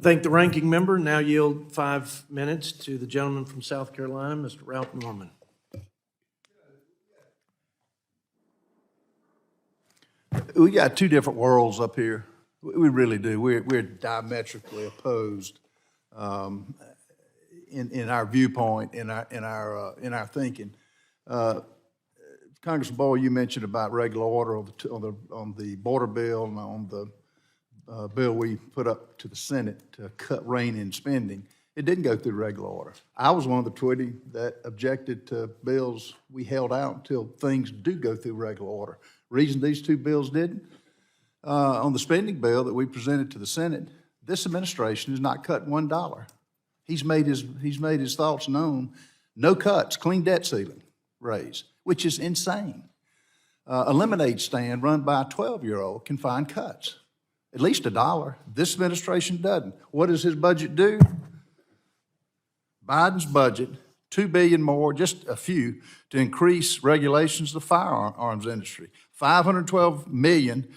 Thank the ranking member. Now yield 5 minutes to the gentleman from South Carolina, Mr. Ralph Norman. We got two different worlds up here. We really do. We're diametrically opposed in our viewpoint, in our thinking. Congressman Boyle, you mentioned about regular order on the border bill and on the bill we put up to the Senate to cut rein in spending. It didn't go through regular order. I was one of the 20 that objected to bills we held out until things do go through regular order. Reason these two bills didn't, on the spending bill that we presented to the Senate, this administration has not cut $1. He's made his thoughts known. No cuts, clean debt ceiling raise, which is insane. A lemonade stand run by a 12-year-old can find cuts, at least $1. This administration doesn't. What does his budget do? Biden's budget, $2 billion more, just a few, to increase regulations of the firearms industry. $512 million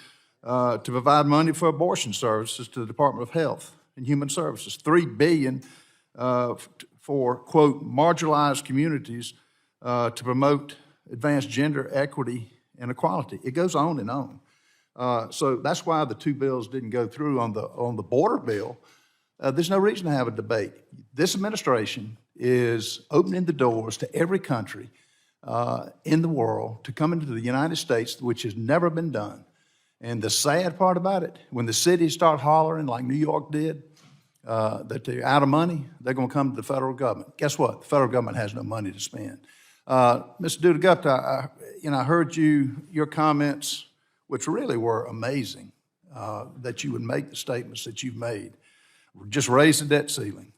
to provide money for abortion services to the Department of Health and Human Services. $3 billion for, quote, marginalized communities to promote advanced gender equity and equality. It goes on and on. So that's why the two bills didn't go through. On the border bill, there's no reason to have a debate. This administration is opening the doors to every country in the world to come into the United States, which has never been done. And the sad part about it, when the cities start hollering like New York did, that they're out of money, they're going to come to the federal government. Guess what? The federal government has no money to spend. Mr. Dudagupta, I heard your comments, which really were amazing, that you would make the statements that you've made. Just raise the debt ceiling.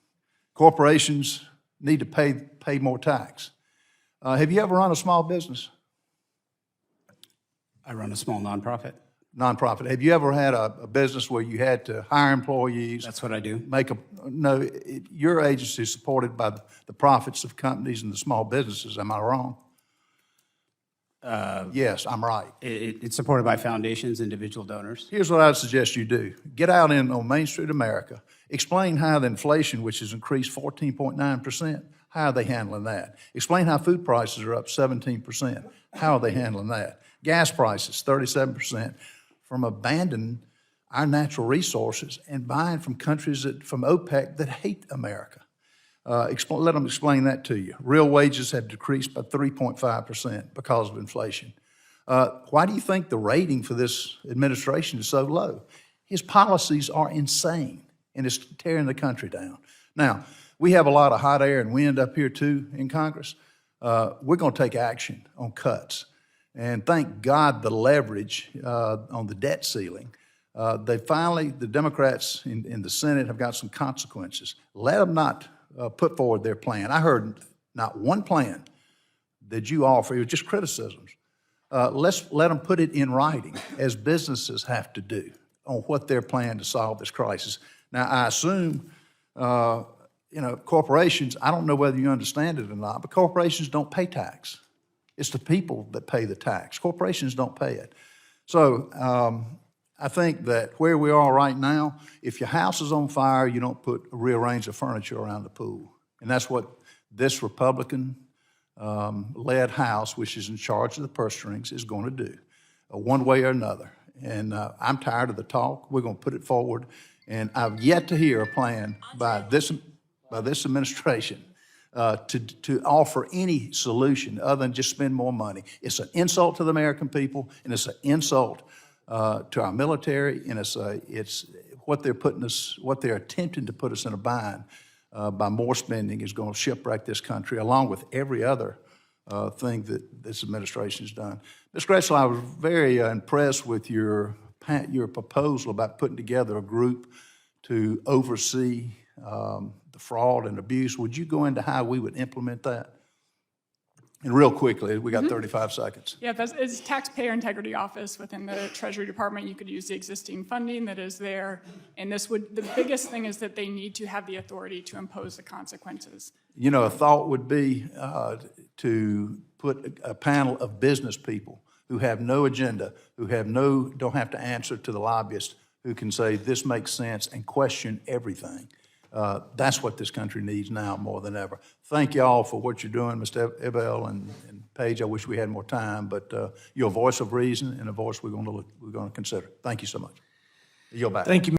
Corporations need to pay more tax. Have you ever run a small business? I run a small nonprofit. Nonprofit. Have you ever had a business where you had to hire employees? That's what I do. Your agency is supported by the profits of companies and the small businesses. Am I wrong? Yes, I'm right. It's supported by foundations, individual donors. Here's what I'd suggest you do. Get out on Main Street America. Explain how the inflation, which has increased 14.9%, how are they handling that? Explain how food prices are up 17%. How are they handling that? Gas prices, 37%, from abandoning our natural resources and buying from countries from OPEC that hate America. Let them explain that to you. Real wages have decreased by 3.5% because of inflation. Why do you think the rating for this administration is so low? His policies are insane, and it's tearing the country down. Now, we have a lot of hot air and wind up here, too, in Congress. We're going to take action on cuts. And thank God the leverage on the debt ceiling. The Democrats in the Senate have got some consequences. Let them not put forward their plan. I heard not one plan that you offer. It was just criticisms. Let them put it in writing, as businesses have to do, on what their plan to solve this crisis. Now, I assume, corporations, I don't know whether you understand it or not, but corporations don't pay tax. It's the people that pay the tax. Corporations don't pay it. So I think that where we are right now, if your house is on fire, you don't put a rearrange of furniture around the pool. And that's what this Republican-led House, which is in charge of the purse strings, is going to do, one way or another. And I'm tired of the talk. We're going to put it forward. And I've yet to hear a plan by this administration to offer any solution other than just spend more money. It's an insult to the American people, and it's an insult to our military, and it's what they're attempting to put us in a bind by more spending is going to shipwreck this country, along with every other thing that this administration has done. Ms. Gretschel, I was very impressed with your proposal about putting together a group to oversee the fraud and abuse. Would you go into how we would implement that? And real quickly, we got 35 seconds. Yeah, it's Taxpayer Integrity Office within the Treasury Department. You could use the existing funding that is there. And the biggest thing is that they need to have the authority to impose the consequences. A thought would be to put a panel of business people who have no agenda, who don't have to answer to the lobbyists, who can say, this makes sense, and question everything. That's what this country needs now more than ever. Thank you all for what you're doing, Mr. Ebel and Paige. I wish we had more time, but you're a voice of reason and a voice we're going to consider. Thank you so much. You're back. Thank you.